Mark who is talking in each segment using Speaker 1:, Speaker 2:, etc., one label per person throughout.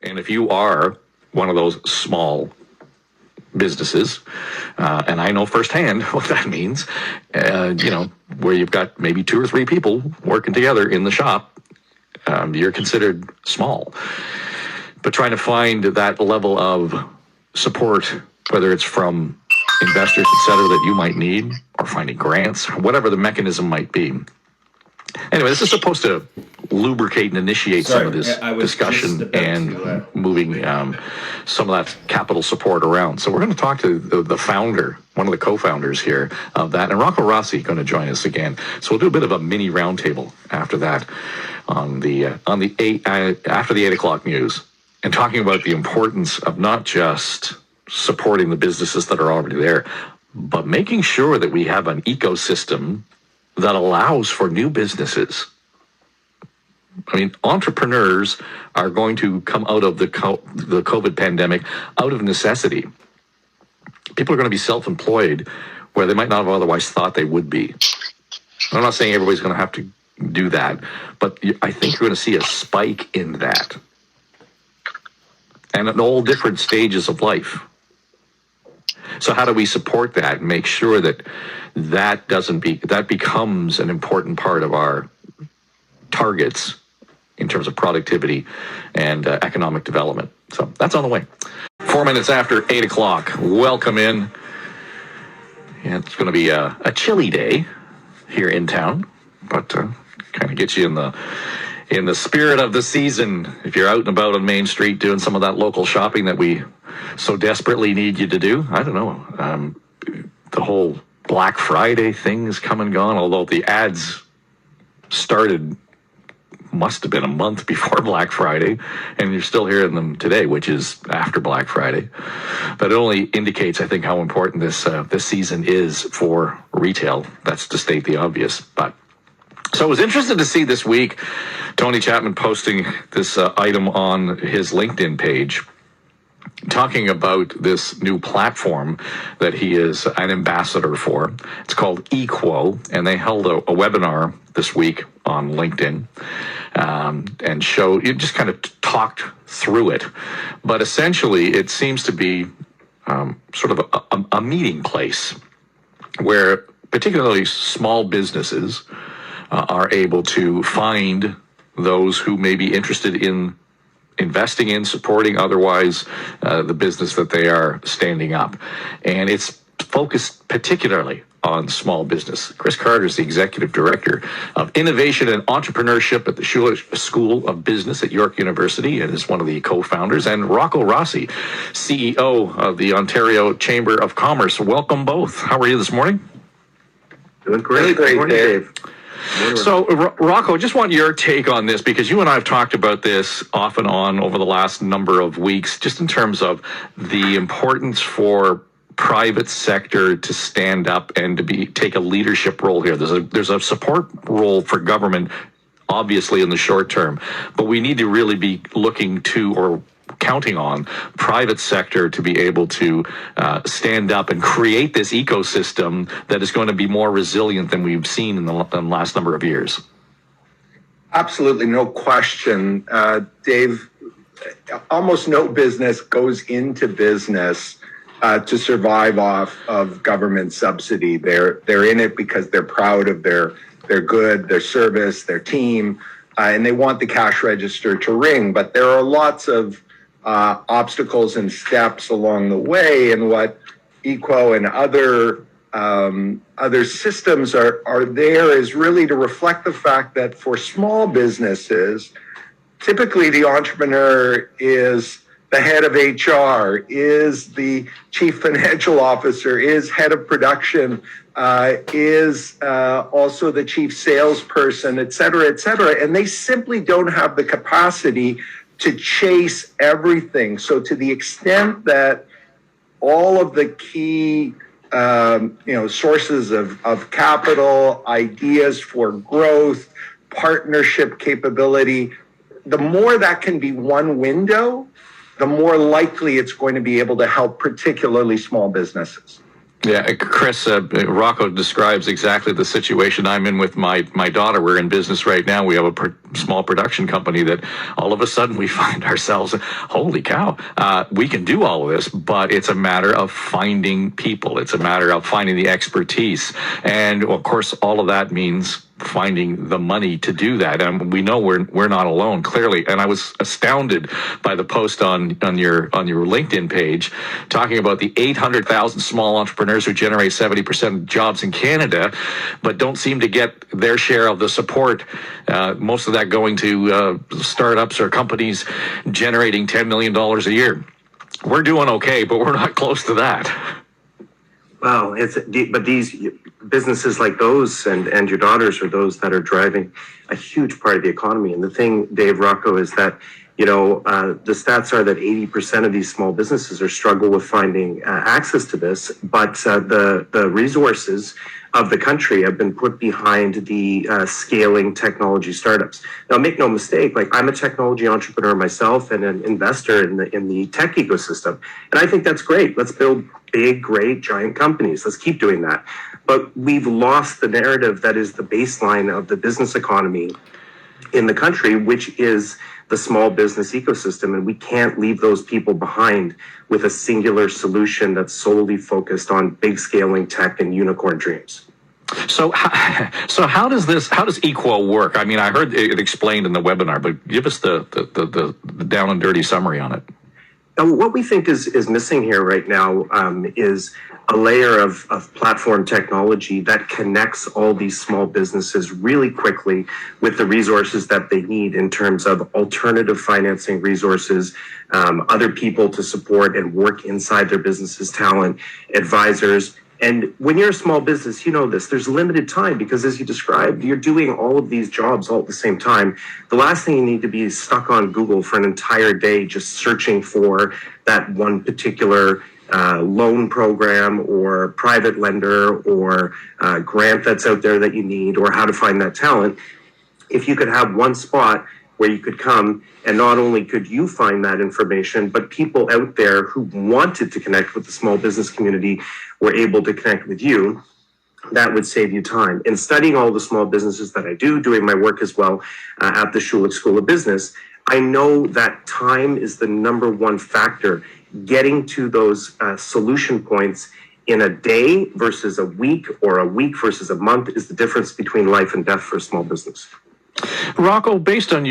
Speaker 1: And if you are one of those small businesses, and I know firsthand what that means, where you've got maybe 2 or 3 people working together in the shop, you're considered small. But trying to find that level of support, whether it's from investors, et cetera, that you might need, or finding grants, whatever the mechanism might be. Anyway, this is supposed to lubricate and initiate some of this discussion and moving some of that capital support around. So we're going to talk to the founder, one of the co-founders here of that, and Rocco Rossi going to join us again. So we'll do a bit of a mini roundtable after that after the 8 o'clock news, and talking about the importance of not just supporting the businesses that are already there, but making sure that we have an ecosystem that allows for new businesses. I mean, entrepreneurs are going to come out of the COVID pandemic out of necessity. People are going to be self-employed where they might not have otherwise thought they would be. I'm not saying everybody's going to have to do that, but I think you're going to see a spike in that. And at all different stages of life. So how do we support that and make sure that that becomes an important part of our targets in terms of productivity and economic development? So that's on the way. 4 minutes after 8 o'clock. Welcome in. Yeah, it's going to be a chilly day here in town, but kind of get you in the spirit of the season. If you're out and about on Main Street doing some of that local shopping that we so desperately need you to do, I don't know. The whole Black Friday thing is come and gone, although the ads started, must have been a month before Black Friday, and you're still hearing them today, which is after Black Friday. But it only indicates, I think, how important this season is for retail. That's to state the obvious. But so I was interested to see this week Tony Chapman posting this item on his LinkedIn page, talking about this new platform that he is an ambassador for. It's called eQuo, and they held a webinar this week on LinkedIn, and just kind of talked through it. But essentially, it seems to be sort of a meeting place where particularly small businesses are able to find those who may be interested in investing in, supporting otherwise the business that they are standing up. And it's focused particularly on small business. Chris Carter is the Executive Director of Innovation and Entrepreneurship at the School of Business at York University and is one of the co-founders. And Rocco Rossi, CEO of the Ontario Chamber of Commerce. Welcome both. How are you this morning?
Speaker 2: Doing great.
Speaker 3: Great, morning, Dave.
Speaker 1: So, Rocco, just want your take on this, because you and I have talked about this off and on over the last number of weeks, just in terms of the importance for private sector to stand up and to take a leadership role here. There's a support role for government, obviously, in the short term, but we need to really be looking to, or counting on, private sector to be able to stand up and create this ecosystem that is going to be more resilient than we've seen in the last number of years.
Speaker 3: Absolutely, no question. Dave, almost no business goes into business to survive off of government subsidy. They're in it because they're proud of their good, their service, their team, and they want the cash register to ring. But there are lots of obstacles and steps along the way, and what eQuo and other systems are there is really to reflect the fact that for small businesses, typically the entrepreneur is the head of HR, is the chief financial officer, is head of production, is also the chief salesperson, et cetera, and they simply don't have the capacity to chase everything. So to the extent that all of the key sources of capital, ideas for growth, partnership capability, the more that can be one window, the more likely it's going to be able to help particularly small businesses.
Speaker 1: Yeah, Chris, Rocco describes exactly the situation I'm in with my daughter. We're in business right now. We have a small production company that all of a sudden we find ourselves, holy cow, we can do all of this, but it's a matter of finding people. It's a matter of finding the expertise. And of course, all of that means finding the money to do that. And we know we're not alone, clearly. And I was astounded by the post on your LinkedIn page talking about the 800,000 small entrepreneurs who generate 70% of jobs in Canada, but don't seem to get their share of the support. Most of that going to startups or companies generating $10 million a year. We're doing okay, but we're not close to that.
Speaker 2: Well, but these businesses like those and your daughters are those that are driving a huge part of the economy. And the thing, Dave, Rocco, is that the stats are that 80% of these small businesses are struggle with finding access to this, but the resources of the country have been put behind the scaling technology startups. Now, make no mistake, like I'm a technology entrepreneur myself and an investor in the tech ecosystem, and I think that's great. Let's build big, great, giant companies. Let's keep doing that. But we've lost the narrative that is the baseline of the business economy in the country, which is the small business ecosystem. And we can't leave those people behind with a singular solution that's solely focused on big scaling tech and unicorn dreams.
Speaker 1: So how does eQuo work? I mean, I heard it explained in the webinar, but give us the down and dirty summary on it.
Speaker 2: What we think is missing here right now is a layer of platform technology that connects all these small businesses really quickly with the resources that they need in terms of alternative financing resources, other people to support and work inside their businesses, talent, advisors. And when you're a small business, you know this, there's limited time because as you described, you're doing all of these jobs all at the same time. The last thing you need to be is stuck on Google for an entire day just searching for that one particular loan program or private lender or grant that's out there that you need or how to find that talent. If you could have one spot where you could come and not only could you find that information, but people out there who wanted to connect with the small business community were able to connect with you, that would save you time. In studying all the small businesses that I do, doing my work as well at the Schulich School of Business, I know that time is the number one factor. Getting to those solution points in a day versus a week or a week versus a month is the difference between life and death for a small business.
Speaker 1: Rocco, based on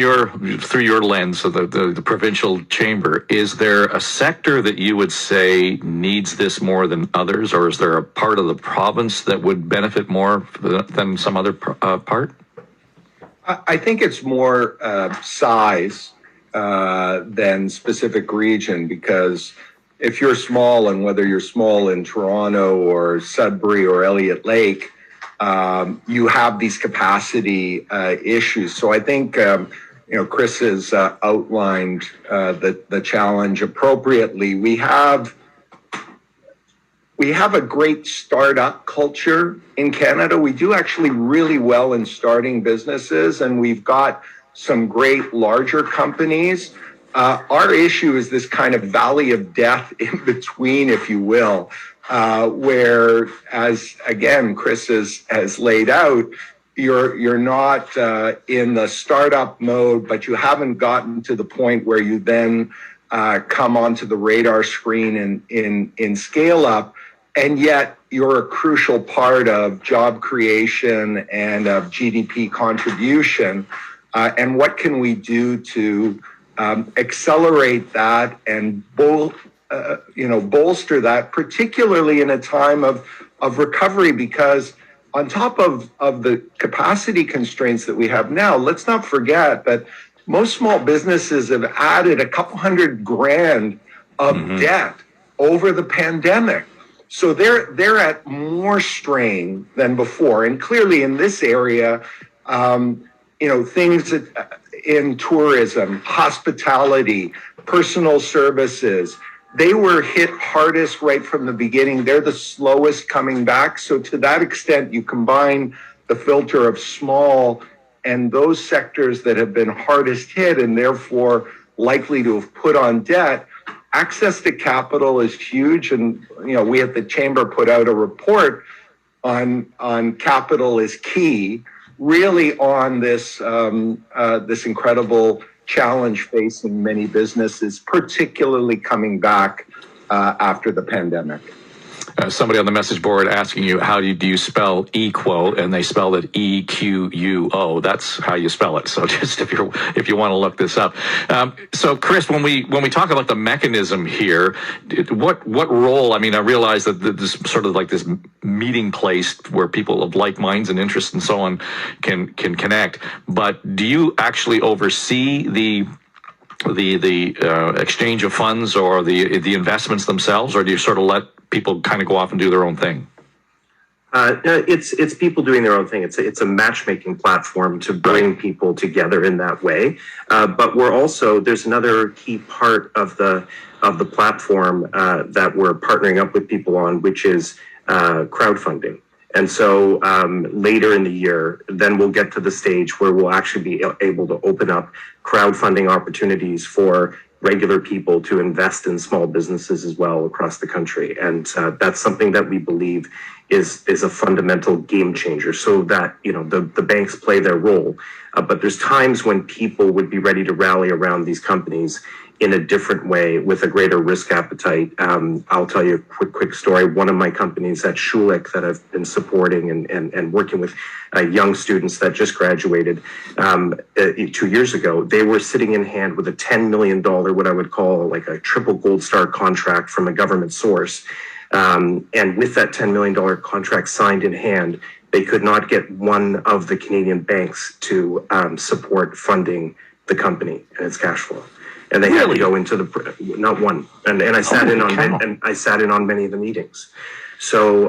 Speaker 1: through your lens of the provincial chamber, is there a sector that you would say needs this more than others, or is there a part of the province that would benefit more than some other part?
Speaker 3: I think it's more size than specific region, because if you're small, and whether you're small in Toronto or Sudbury or Elliott Lake, you have these capacity issues. So I think Chris has outlined the challenge appropriately. We have a great startup culture in Canada. We do actually really well in starting businesses, and we've got some great larger companies. Our issue is this kind of valley of death in between, if you will, where, as again Chris has laid out, you're not in the startup mode, but you haven't gotten to the point where you then come onto the radar screen in scale up, and yet you're a crucial part of job creation and of GDP contribution. And what can we do to accelerate that and bolster that, particularly in a time of recovery? Because on top of the capacity constraints that we have now, let's not forget that most small businesses have added a couple $100,000 of debt over the pandemic. So they're at more strain than before. And clearly in this area, things in tourism, hospitality, personal services, they were hit hardest right from the beginning. They're the slowest coming back. So to that extent, you combine the filter of small and those sectors that have been hardest hit and therefore likely to have put on debt, access to capital is huge, and we at the Chamber put out a report on capital is key, really on this this incredible challenge facing many businesses, particularly coming back after the pandemic.
Speaker 1: Somebody on the message board asking you, how do you spell eQuo? And they spell it EQUO. That's how you spell it. So just if you want to look this up. So Chris, when we talk about the mechanism here, what role? I mean, I realize that this sort of like this meeting place where people of like minds and interests and so on can connect. But do you actually oversee the exchange of funds or the investments themselves, or do you sort of let people kind of go off and do their own thing?
Speaker 2: It's people doing their own thing. It's a matchmaking platform to bring people together in that way. But there's another key part of the platform that we're partnering up with people on, which is crowdfunding. And so later in the year, then we'll get to the stage where we'll actually be able to open up crowdfunding opportunities for regular people to invest in small businesses as well across the country. And that's something that we believe is a fundamental game changer, so that, the banks play their role. But there's times when people would be ready to rally around these companies in a different way with a greater risk appetite. I'll tell you a quick story. One of my companies at Schulich that I've been supporting and working with young students that just graduated 2 years ago, they were sitting in hand with a $10 million, what I would call like a triple gold star contract from a government source. And with that $10 million contract signed in hand, they could not get one of the Canadian banks to support funding the company and its cash flow. And they had to go into not one. And I sat in on many of the meetings. So,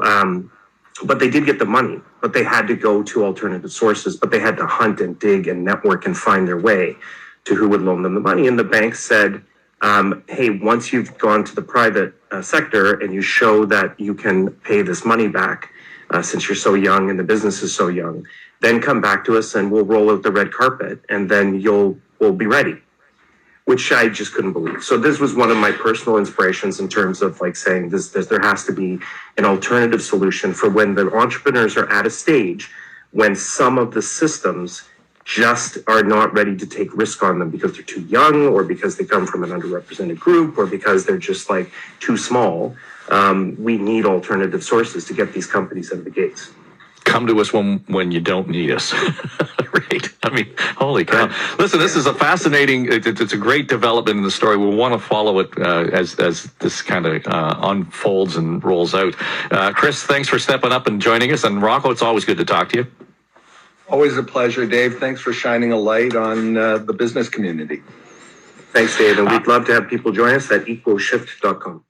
Speaker 2: but they did get the money, but they had to go to alternative sources, but they had to hunt and dig and network and find their way to who would loan them the money. And the bank said, hey, once you've gone to the private sector and you show that you can pay this money back, since you're so young and the business is so young, then come back to us and we'll roll out the red carpet, and then we'll be ready. Which I just couldn't believe. So this was one of my personal inspirations in terms of like saying there has to be an alternative solution for when the entrepreneurs are at a stage when some of the systems just are not ready to take risk on them because they're too young, or because they come from an underrepresented group, or because they're just like too small. We need alternative sources to get these companies out of the gates.
Speaker 1: Come to us when you don't need us. Right? I mean, holy cow. Listen, this is a fascinating, it's a great development in the story. We'll want to follow it as this kind of unfolds and rolls out. Chris, thanks for stepping up and joining us. And Rocco, it's always good to talk to you.
Speaker 3: Always a pleasure, Dave. Thanks for shining a light on the business community.
Speaker 2: Thanks, Dave. And we'd love to have people join us at equoshift.com.